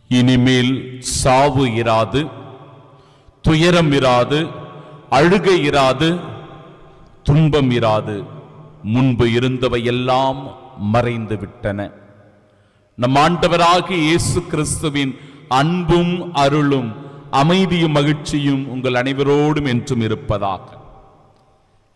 இனிமேல் சாவு இராது, துயரம் இராது, அழுகை இராது, துன்பம் இராது. முன்பு இருந்தவை எல்லாம் மறைந்து விட்டன. நம் ஆண்டவராகிய இயேசு கிறிஸ்துவின் அன்பும் அருளும் அமைதியும் மகிழ்ச்சியும் உங்கள் அனைவரோடும் என்றும் இருப்பதாக.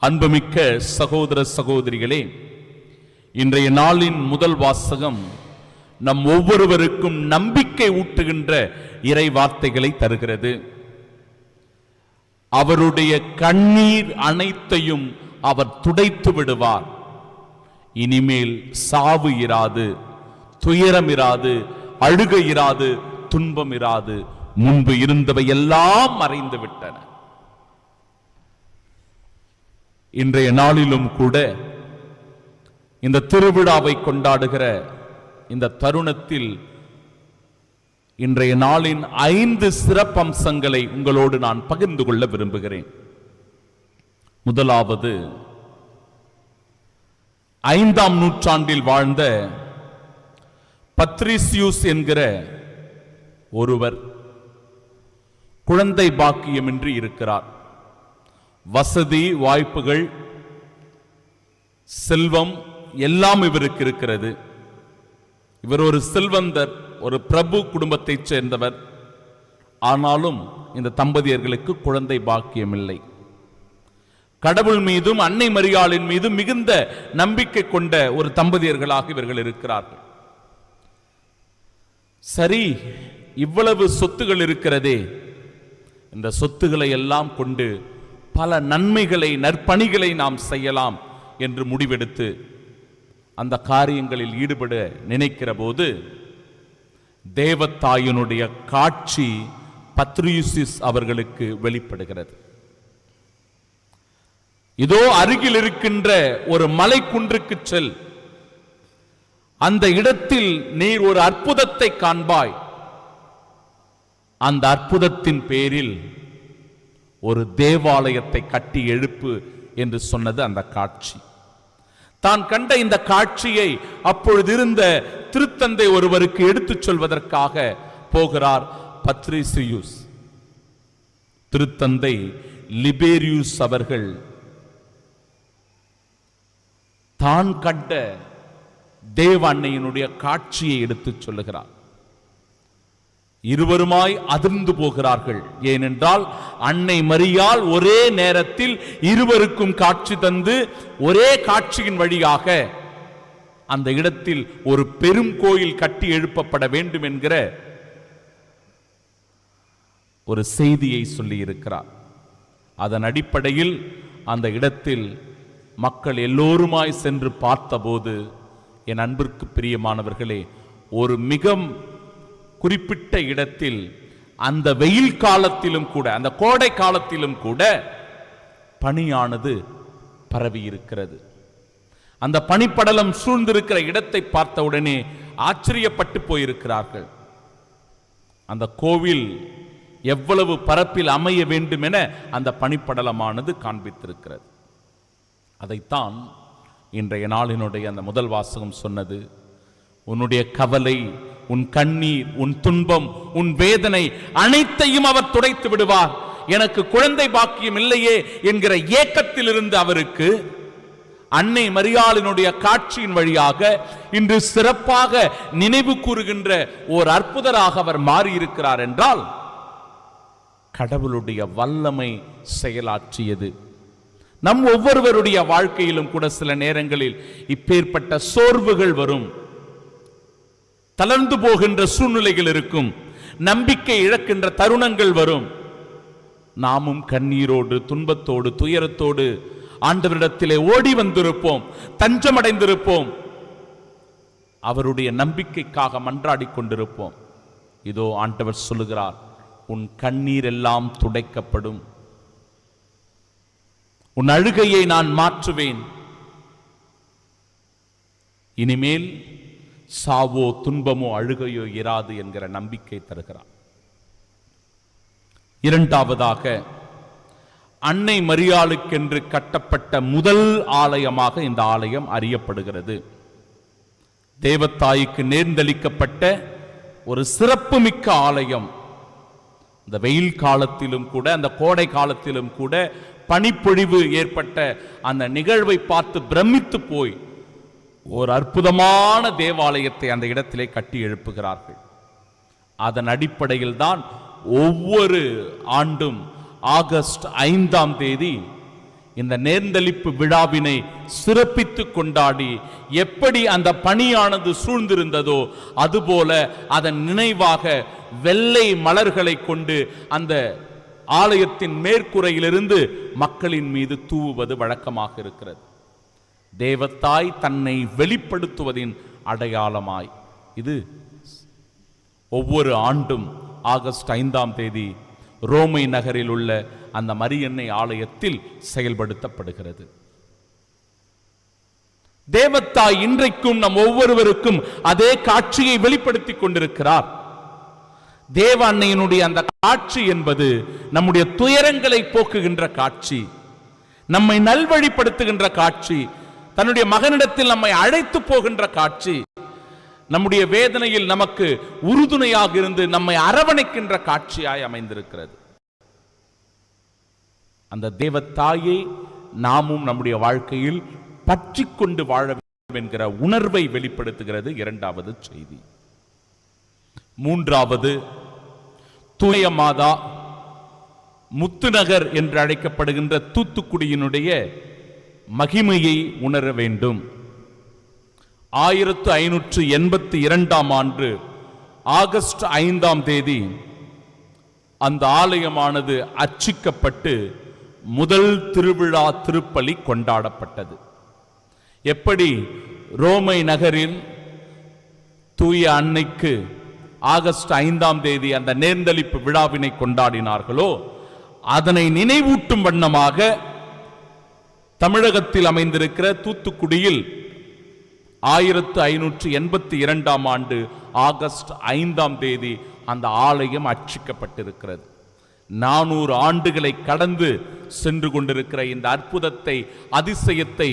அன்புமிக்க சகோதர சகோதரிகளே, இன்றைய நாளின் முதல் வாசகம் நம் ஒவ்வொருவருக்கும் நம்பிக்கை ஊட்டுகின்ற இறை வார்த்தைகளை தருகிறது. அவருடைய கண்ணீர் அனைத்தையும் அவர் துடைத்து விடுவார். இனிமேல் சாவு இராது, துயரம் இராது, அழுகை இராது, துன்பம் இராது. முன்பு இருந்தவை எல்லாம் மறைந்து விட்டன. இன்றைய நாளிலும் கூட இந்த திருவிழாவை கொண்டாடுகிற இந்த தருணத்தில் இன்றைய நாளின் 5 சிறப்பம்சங்களை உங்களோடு நான் பகிர்ந்து கொள்ள விரும்புகிறேன். முதலாவது, 5ஆம் நூற்றாண்டில் வாழ்ந்த பத்ரிசியூஸ் என்கிற ஒருவர் குழந்தை பாக்கியமின்றி இருக்கிறார். வசதி வாய்ப்புகள், செல்வம் எல்லாம் இவருக்கு இருக்கிறது. இவர் ஒரு செல்வந்தர், ஒரு பிரபு குடும்பத்தைச் சேர்ந்தவர். ஆனாலும் இந்த தம்பதியர்களுக்கு குழந்தை பாக்கியம் இல்லை. கடவுள் மீதும் அன்னை மரியாளின் மீதும் மிகுந்த நம்பிக்கை கொண்ட ஒரு தம்பதியர்களாக இவர்கள் இருக்கிறார்கள். சரி, இவ்வளவு சொத்துகள் இருக்கிறதே, இந்த சொத்துக்களை எல்லாம் கொண்டு பல நன்மைகளை, நற்பணிகளை நாம் செய்யலாம் என்று முடிவெடுத்து அந்த காரியங்களில் ஈடுபட நினைக்கிற போது தேவத்தாயினுடைய காட்சி பத்ரியூசிஸ் அவர்களுக்கு வெளிப்படுகிறது. இதோ அருகில் இருக்கின்ற ஒரு மலை குன்றுக்கு செல், அந்த இடத்தில் நீர் ஒரு அற்புதத்தை காண்பாய். அந்த அற்புதத்தின் பேரில் ஒரு தேவாலயத்தை கட்டி எழுப்பு என்று சொன்னது அந்த காட்சி. தான் கண்ட இந்த காட்சியை அப்பொழுது இருந்த திருத்தந்தை ஒருவருக்கு எடுத்துச் சொல்வதற்காக போகிறார் பத்ரிசியூஸ். திருத்தந்தை லிபேரியூஸ் அவர்கள் தான் கண்ட தேவ அன்னையினுடைய காட்சியை எடுத்துச் சொல்லுகிறார். இருவருமாய் அதிர்ந்து போகிறார்கள். ஏனென்றால் அன்னை மரியாள் ஒரே நேரத்தில் இருவருக்கும் காட்சி தந்து ஒரே காட்சியின் வழியாக அந்த இடத்தில் ஒரு பெரும் கோயில் கட்டி எழுப்பப்பட வேண்டும் என்கிற ஒரு செய்தியை சொல்லி இருக்கிறார். அதன் அடிப்படையில் அந்த இடத்தில் மக்கள் எல்லோருமாய் சென்று பார்த்தபோது, என் அன்பிற்கு பிரியமானவர்களே, ஒரு மிக குறிப்பிட்ட இடத்தில் அந்த வெயில் காலத்திலும் கூட, அந்த கோடை காலத்திலும் கூட பனியானது பரவி இருக்கிறது. அந்த பனிப்படலம் சூழ்ந்திருக்கிற இடத்தை பார்த்தவுடனே ஆச்சரியப்பட்டு போயிருக்கிறார்கள். அந்த கோவில் எவ்வளவு பரப்பில் அமைய வேண்டும் என அந்த பனிப்படலமானது காண்பித்திருக்கிறது. அதைத்தான் இன்றைய நாளினுடைய அந்த முதல் வாசகம் சொன்னது. உன்னுடைய கவலை, உன் கண்ணீர், உன் துன்பம், உன் வேதனை அனைத்தையும் அவர் துடைத்து விடுவார். எனக்கு குழந்தை பாக்கியம் இல்லையே என்கிற ஏக்கத்தில் இருந்து அவருக்கு அன்னை மரியாளினுடைய காட்சியின் வழியாக இன்று சிறப்பாக நினைவு கூறுகின்ற ஓர் அற்புதராக அவர் மாறியிருக்கிறார் என்றால் கடவுளுடைய வல்லமை செயலாற்றியது. நம் ஒவ்வொருவருடைய வாழ்க்கையிலும் கூட சில நேரங்களில் இப்பேற்பட்ட சோர்வுகள் வரும், தளர்ந்து போகின்ற சூழ்நிலைகள் இருக்கும், நம்பிக்கை இழக்கின்ற தருணங்கள் வரும். நாமும் கண்ணீரோடு, துன்பத்தோடு, துயரத்தோடு ஆண்டவரிடத்திலே ஓடி வந்திருப்போம், தஞ்சமடைந்திருப்போம், அவருடைய நம்பிக்கைக்காக மன்றாடி கொண்டிருப்போம். இதோ ஆண்டவர் சொல்லுகிறார், உன் கண்ணீர் எல்லாம் துடைக்கப்படும், உன் அழுகையை நான் மாற்றுவேன், இனிமேல் சாவோ துன்பமோ அழுகையோ இராது என்கிற நம்பிக்கை தருகிறார். இரண்டாவதாக, அன்னை மரியாளுக்கென்று கட்டப்பட்ட முதல் ஆலயமாக இந்த ஆலயம் அறியப்படுகிறது. தேவத்தாய்க்கு நேர்ந்தளிக்கப்பட்ட ஒரு சிறப்புமிக்க ஆலயம். இந்த வெயில் காலத்திலும் கூட, அந்த கோடை காலத்திலும் கூட பனிப்பொழிவு ஏற்பட்ட அந்த நிகழ்வை பார்த்து பிரமித்து போய் ஒரு அற்புதமான தேவாலயத்தை அந்த இடத்திலே கட்டி எழுப்புகிறார்கள். அதன் அடிப்படையில் தான் ஒவ்வொரு ஆண்டும் ஆகஸ்ட் 5ஆம் தேதி இந்த நேர்ந்தளிப்பு விழாவினை சிறப்பித்து கொண்டாடி, எப்படி அந்த பணியானது சூழ்ந்திருந்ததோ அதுபோல அதன் நினைவாக வெள்ளை மலர்களை கொண்டு அந்த ஆலயத்தின் மேற்கூரையிலிருந்து மக்களின் மீது தூவுவது வழக்கமாக இருக்கிறது. தேவத்தாய் தன்னை வெளிப்படுத்துவதின் அடையாளமாய் இது ஒவ்வொரு ஆண்டும் ஆகஸ்ட் 5ஆம் தேதி ரோமை நகரில் உள்ள அந்த மரியன்னை ஆலயத்தில் செயல்படுத்தப்படுகிறது. தேவத்தாய் இன்றைக்கும் நம் ஒவ்வொருவருக்கும் அதே காட்சியை வெளிப்படுத்திக் கொண்டிருக்கிறார். தேவ அன்னையினுடைய அந்த காட்சி என்பது நம்முடைய துயரங்களை போக்குகின்ற காட்சி, நம்மை நல்வழிப்படுத்துகின்ற காட்சி, தன்னுடைய மகனிடத்தில் நம்மை அழைத்து போகின்ற காட்சி, நம்முடைய வேதனையில் நமக்கு உறுதுணையாக இருந்து நம்மை அரவணைக்கின்ற காட்சியாய் அமைந்திருக்கிறது. அந்த தேவத்தாயை நாமும் நம்முடைய வாழ்க்கையில் பற்றி கொண்டு வாழ வேண்டும் என்கிற உணர்வை வெளிப்படுத்துகிறது இரண்டாவது செய்தி. மூன்றாவது, தூய மாதா முத்துநகர் என்று அழைக்கப்படுகின்ற தூத்துக்குடியினுடைய மகிமையை உணர வேண்டும். 1582ஆம் ஆண்டு ஆகஸ்ட் 5ஆம் தேதி அந்த ஆலயமானது அர்ச்சிக்கப்பட்டு முதல் திருவிழா திருப்பலி கொண்டாடப்பட்டது. எப்படி ரோமை நகரில் தூய அன்னைக்கு ஆகஸ்ட் 5ஆம் தேதி அந்த நேர்ந்தளிப்பு விழாவினை கொண்டாடினார்களோ, அதனை நினைவூட்டும் வண்ணமாக தமிழகத்தில் அமைந்திருக்கிற தூத்துக்குடியில் 1582ஆம் ஆண்டு ஆகஸ்ட் 5ஆம் தேதி அந்த ஆலயம் அர்ச்சிக்கப்பட்டிருக்கிறது. 400 ஆண்டுகளை கடந்து சென்று கொண்டிருக்கிற இந்த அற்புதத்தை, அதிசயத்தை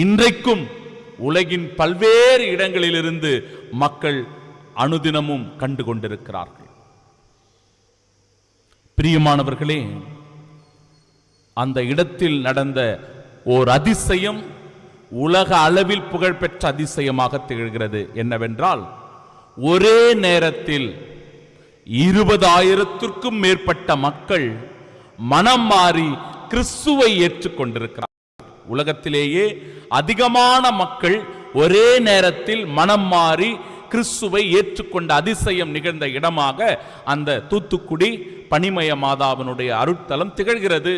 இன்றைக்கும் உலகின் பல்வேறு இடங்களிலிருந்து மக்கள் அனுதினமும் கண்டு கொண்டிருக்கிறார்கள். பிரியமானவர்களே, அந்த இடத்தில் நடந்த ஓர் அதிசயம் உலக அளவில் புகழ்பெற்ற அதிசயமாக திகழ்கிறது. என்னவென்றால், ஒரே நேரத்தில் 20,000த்திற்கும் மேற்பட்ட மக்கள் மனம் மாறி கிறிஸ்துவை ஏற்றுக்கொண்டிருக்கிறார். உலகத்திலேயே அதிகமான மக்கள் ஒரே நேரத்தில் மனம் மாறி கிறிஸ்துவை ஏற்றுக்கொண்ட அதிசயம் நிகழ்ந்த இடமாக அந்த தூத்துக்குடி பனிமய மாதாவினுடைய அருட்தலம் திகழ்கிறது.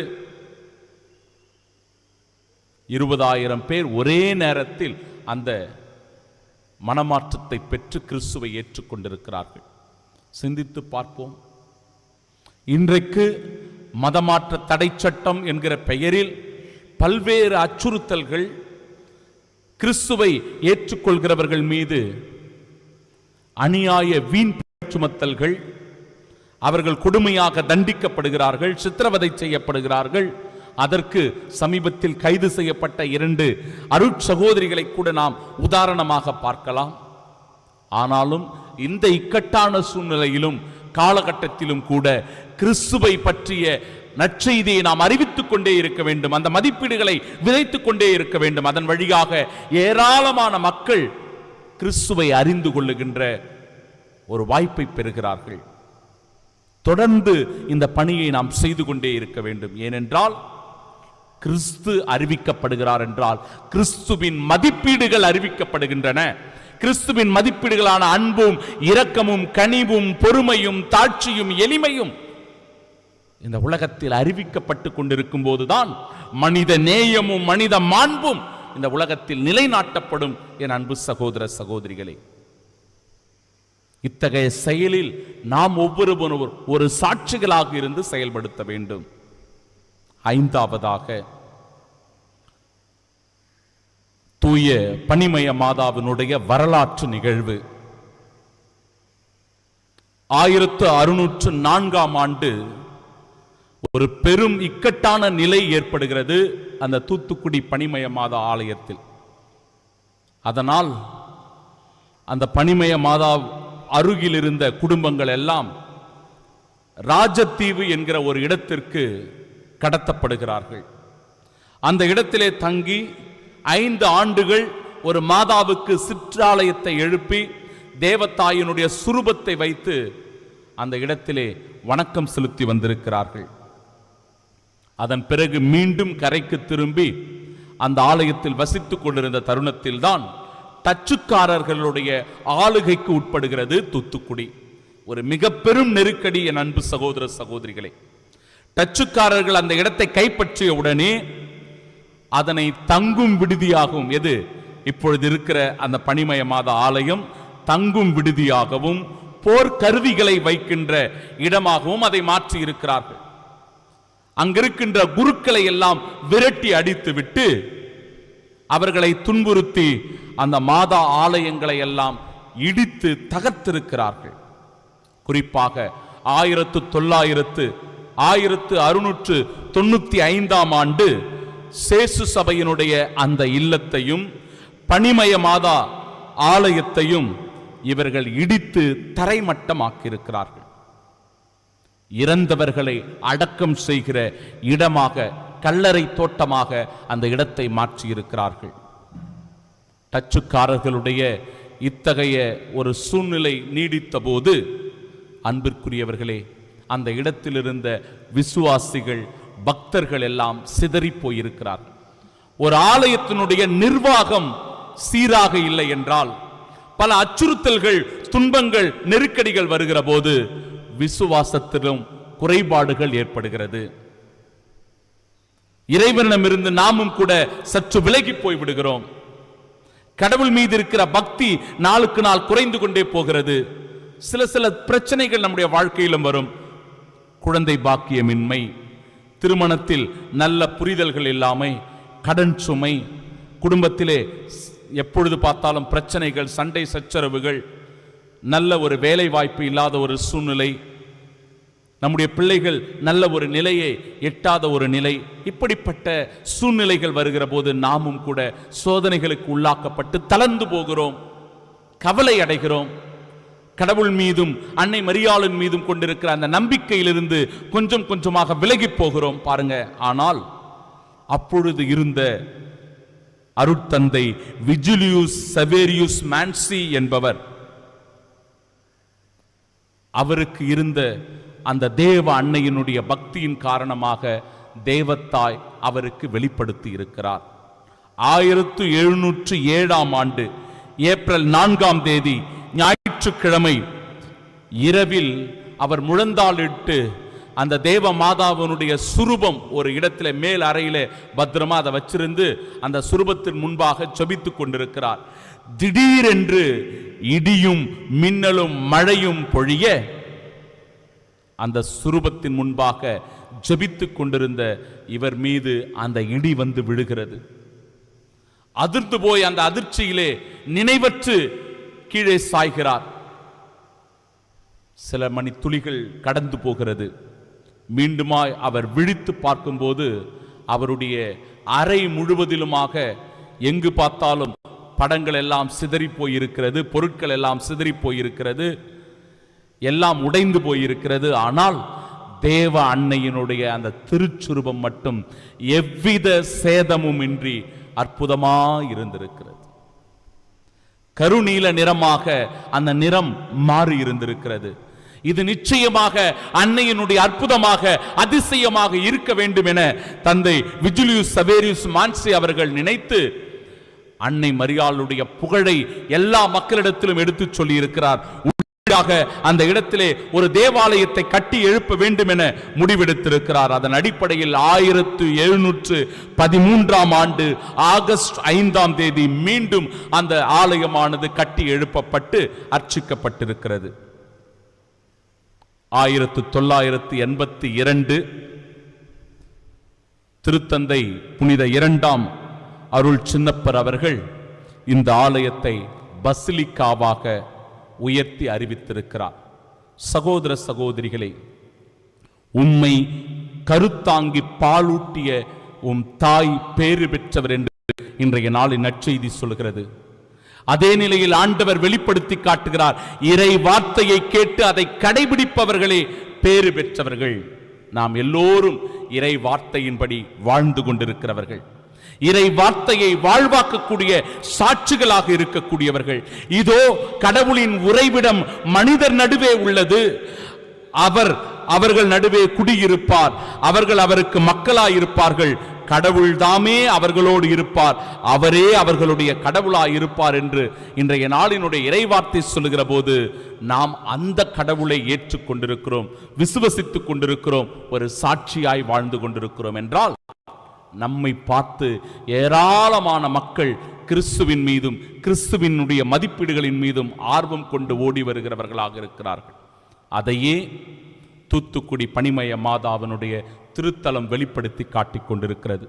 20,000 பேர் ஒரே நேரத்தில் அந்த மனமாற்றத்தை பெற்று கிறிஸ்துவை ஏற்றுக்கொண்டிருக்கிறார்கள். சிந்தித்து பார்ப்போம். இன்றைக்கு மதமாற்ற தடை சட்டம் என்கிற பெயரில் பல்வேறு அச்சுறுத்தல்கள் கிறிஸ்துவை ஏற்றுக்கொள்கிறவர்கள் மீது அநியாய வீண் சுமத்தல்கள், அவர்கள் கொடுமையாக தண்டிக்கப்படுகிறார்கள், சித்திரவதை செய்யப்படுகிறார்கள். அதற்கு சமீபத்தில் கைது செய்யப்பட்ட 2 அருட்சகோதரிகளை கூட நாம் உதாரணமாக பார்க்கலாம். ஆனாலும் இந்த இக்கட்டான சூழ்நிலையிலும் காலகட்டத்திலும் கூட கிறிஸ்துவை பற்றிய நற்செய்தியை நாம் அறிவித்துக் கொண்டே இருக்க வேண்டும். அந்த மதிப்பீடுகளை விதைத்துக் கொண்டே இருக்க வேண்டும். அதன் வழியாக ஏராளமான மக்கள் கிறிஸ்துவை அறிந்து கொள்ளுகின்ற ஒரு வாய்ப்பை பெறுகிறார்கள். தொடர்ந்து இந்த பணியை நாம் செய்து கொண்டே இருக்க வேண்டும். ஏனென்றால் கிறிஸ்து அறிவிக்கப்படுகிறார் என்றால் கிறிஸ்துவின் மதிப்பீடுகள் அறிவிக்கப்படுகின்றன. கிறிஸ்துவின் மதிப்பீடுகளான அன்பும் இரக்கமும் கனிவும் பொறுமையும் தாட்சியும் எளிமையும் இந்த உலகத்தில் அறிவிக்கப்பட்டு கொண்டிருக்கும் போதுதான் மனித நேயமும் மனித மாண்பும் இந்த உலகத்தில் நிலைநாட்டப்படும். என் அன்பு சகோதர சகோதரிகளே, இத்தகைய செயலில் நாம் ஒவ்வொருவரும் ஒரு சாட்சிகளாக இருந்து செயல்படுத்த வேண்டும். 5ஆவதாக, தூய பனிமய மாதாவினுடைய வரலாற்று நிகழ்வு. 1604ஆம் ஆண்டு ஒரு பெரும் இக்கட்டான நிலை ஏற்படுகிறது அந்த தூத்துக்குடி பனிமய மாதா ஆலயத்தில். அதனால் அந்த பனிமய மாதா அருகில் இருந்த குடும்பங்கள் எல்லாம் ராஜத்தீவு என்கிற ஒரு இடத்திற்கு கடத்தப்படுகிறார்கள். அந்த இடத்திலே தங்கி 5 ஆண்டுகள் ஒரு மாதாவுக்கு சிற்றாலயத்தை எழுப்பி தேவதாயினுடைய சுரூபத்தை வைத்து அந்த இடத்திலே வணக்கம் செலுத்தி வந்திருக்கிறார்கள். அதன் பிறகு மீண்டும் கரைக்கு திரும்பி அந்த ஆலயத்தில் வசித்துக் கொண்டிருந்த தருணத்தில் தான் டச்சுக்காரர்களுடைய ஆளுகைக்கு உட்படுகிறது தூத்துக்குடி. ஒரு மிக பெரும் நெருக்கடி. என் அன்பு சகோதர சகோதரிகளே, டச்சுக்காரர்கள் அந்த இடத்தை கைப்பற்றிய உடனே அதனை தங்கும் விடுதியாகவும், எது இப்பொழுது இருக்கிற அந்த பனிமய மாத ஆலயம் தங்கும் விடுதியாகவும் போர்க்கருவிகளை வைக்கின்ற இடமாகவும் அதை மாற்றி இருக்கிறார்கள். அங்கிருக்கின்ற குருக்களை எல்லாம் விரட்டி அடித்துவிட்டு அவர்களை துன்புறுத்தி அந்த மாதா ஆலயங்களை எல்லாம் இடித்து தகர்த்திருக்கிறார்கள். குறிப்பாக 1695 ஆண்டு சேசு சபையினுடைய அந்த இல்லத்தையும் பனிமய மாதா ஆலயத்தையும் இவர்கள் இடித்து தரைமட்டமாக்கியிருக்கிறார்கள். இறந்தவர்களை அடக்கம் செய்கிற இடமாக, கல்லறை தோட்டமாக அந்த இடத்தை மாற்றியிருக்கிறார்கள். டச்சுக்காரர்களுடைய இத்தகைய ஒரு சூழ்நிலை நீடித்த போது, அன்பிற்குரியவர்களே, அந்த இடத்தில் இருந்த விசுவாசிகள், பக்தர்கள் எல்லாம் சிதறி போயிருக்கிறார்கள். ஒரு ஆலயத்தினுடைய நிர்வாகம் சீராக இல்லை என்றால், பல அச்சுறுத்தல்கள், துன்பங்கள், நெருக்கடிகள் வருகிற போது விசுவாசத்திலும் குறைபாடுகள் ஏற்படுகிறது. இறைவனிடமிருந்து நாமும் கூட சற்று விலகி போய் விடுகிறோம். கடவுள் மீது இருக்கிற பக்தி நாளுக்கு நாள் குறைந்து கொண்டே போகிறது. சில பிரச்சனைகள் நம்முடைய வாழ்க்கையிலும் வரும். குழந்தை பாக்கியமின்மை, திருமணத்தில் நல்ல புரிதல்கள் இல்லாமை, கடன் சுமை, குடும்பத்திலே எப்பொழுது பார்த்தாலும் பிரச்சனைகள், சண்டை சச்சரவுகள், நல்ல ஒரு வேலை வாய்ப்பு இல்லாத ஒரு சூழ்நிலை, நம்முடைய பிள்ளைகள் நல்ல ஒரு நிலையை எட்டாத ஒரு நிலை, இப்படிப்பட்ட சூழ்நிலைகள் வருகிற போது நாமும் கூட சோதனைகளுக்கு உள்ளாக்கப்பட்டு தளர்ந்து போகிறோம், கவலை அடைகிறோம். கடவுள் மீதும் அன்னை மரியாளின் மீதும் கொண்டிருக்கிற அந்த நம்பிக்கையிலிருந்து கொஞ்சம் கொஞ்சமாக விலகி போகிறோம் பாருங்க. ஆனால் அப்பொழுது இருந்த அருட்தந்தை விஜிலியூஸ் சவேரியூஸ் மான்சி என்பவர், அவருக்கு இருந்த அந்த தேவ அன்னையினுடைய பக்தியின் காரணமாக தேவத்தாய் அவருக்கு வெளிப்படுத்தி இருக்கிறார். 1707 ஆண்டு ஏப்ரல் 4 ஞாயிற்றுக்கிழமை இரவில் அவர் முழந்தாளிட்டு அந்த தேவ மாதாவினுடைய சுரூபம் ஒரு இடத்துல மேல் அறையில பத்திரமா அதை வச்சிருந்து அந்த சுரூபத்தின் முன்பாக ஜெபித்துக் கொண்டிருக்கிறார். திடீரென்று இடியும் மின்னலும் மழையும் பொழிய அந்த சுரூபத்தின் முன்பாக ஜெபித்துக் கொண்டிருந்த இவர் மீது அந்த இடி வந்து விழுகிறது. அதிர்ந்து போய் அந்த அதிர்ச்சியிலே நினைவற்று கீழே சாய்கிறார். சில மணி துளிகள் கடந்து போகிறது. மீண்டுமாய் அவர் விழித்து பார்க்கும்போது அவருடைய அறை முழுவதிலுமாக எங்கு பார்த்தாலும் படங்கள் எல்லாம் சிதறி போயிருக்கிறது, பொருட்கள் எல்லாம் சிதறி போயிருக்கிறது, எல்லாம் உடைந்து போயிருக்கிறது. ஆனால் தேவ அன்னையினுடைய அந்த திருச்சுரூபம் மட்டும் எவ்வித சேதமும் இன்றி அற்புதமாய் இருந்திருக்கிறது. கருநீல நிறமாக அந்த நிறம் மாறி இருந்திருக்கிறது. இது நிச்சயமாக அன்னையினுடைய அற்புதமாக அதிசயமாக இருக்க வேண்டும் என தந்தை விஜிலியூஸ் சவேரியூஸ் மான்சி அவர்கள் நினைத்து அன்னை மரியாளுடைய புகழை எல்லா மக்களிடத்திலும் எடுத்து சொல்லி இருக்கிறார். அந்த இடத்திலே ஒரு தேவாலயத்தை கட்டி எழுப்ப வேண்டும் என முடிவெடுத்திருக்கிறார். அதன் அடிப்படையில் 1713 ஆண்டு ஆகஸ்ட் 5 மீண்டும் அந்த ஆலயமானது கட்டி எழுப்பப்பட்டு அர்ச்சிக்கப்பட்டிருக்கிறது. 1982 திருத்தந்தை புனித 2ஆம் அருள் சின்னப்பர் அவர்கள் இந்த ஆலயத்தை பசிலிக்காவாக உயர்த்தி அறிவித்திருக்கிறார். சகோதர சகோதரிகளே, உம்மை கருத்தாங்கி பாலூட்டிய உம் தாய் பேறு பெற்றவர் என்று இன்றைய நாளின் நற்செய்தி சொல்கிறது. அதே நிலையில் ஆண்டவர் வெளிப்படுத்தி காட்டுகிறார், இறை வார்த்தையை கேட்டு அதை கடைபிடிப்பவர்களே பேறு பெற்றவர்கள். நாம் எல்லோரும் இறை வார்த்தையின்படி வாழ்ந்து கொண்டிருக்கிறவர்கள், இறை வார்த்தையை வாழ்வாக்கக்கூடிய சாட்சிகளாக இருக்கக்கூடியவர்கள். இதோ கடவுளின் உறைவிடம் மனிதர் நடுவே உள்ளது, அவர்கள் நடுவே குடியிருப்பார், அவர்கள் அவருக்கு மக்களாயிருப்பார்கள், கடவுள் தாமே அவர்களோடு இருப்பார், அவரே அவர்களுடைய கடவுளாய் இருப்பார் என்று இன்றைய நாளினுடைய இறைவார்த்தை சொல்லுகிற போது நாம் அந்த கடவுளை ஏற்றுக்கொண்டிருக்கிறோம், விசுவசித்துக் கொண்டிருக்கிறோம், ஒரு சாட்சியாய் வாழ்ந்து கொண்டிருக்கிறோம் என்றால் நம்மை பார்த்து ஏராளமான மக்கள் கிறிஸ்துவின் மீதும் கிறிஸ்துவினுடைய மதிப்பீடுகளின் மீதும் ஆர்வம் கொண்டு ஓடி வருகிறவர்களாக இருக்கிறார்கள். அதையே தூத்துக்குடி பனிமய மாதாவினுடைய திருத்தலம் வெளிப்படுத்தி காட்டிக் கொண்டிருக்கிறது.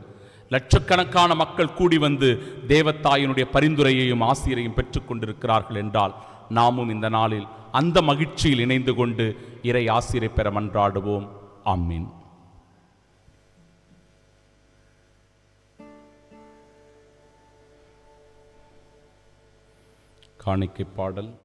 லட்சக்கணக்கான மக்கள் கூடி வந்து தேவத்தாயினுடைய பரிந்துரையையும் ஆசிரியரையும் பெற்றுக் கொண்டிருக்கிறார்கள் என்றால் நாமும் இந்த நாளில் அந்த மகிழ்ச்சியில் இணைந்து கொண்டு இறை ஆசிரியை பெற மன்றாடுவோம். ஆமீன். காணிக்கை பாடல்.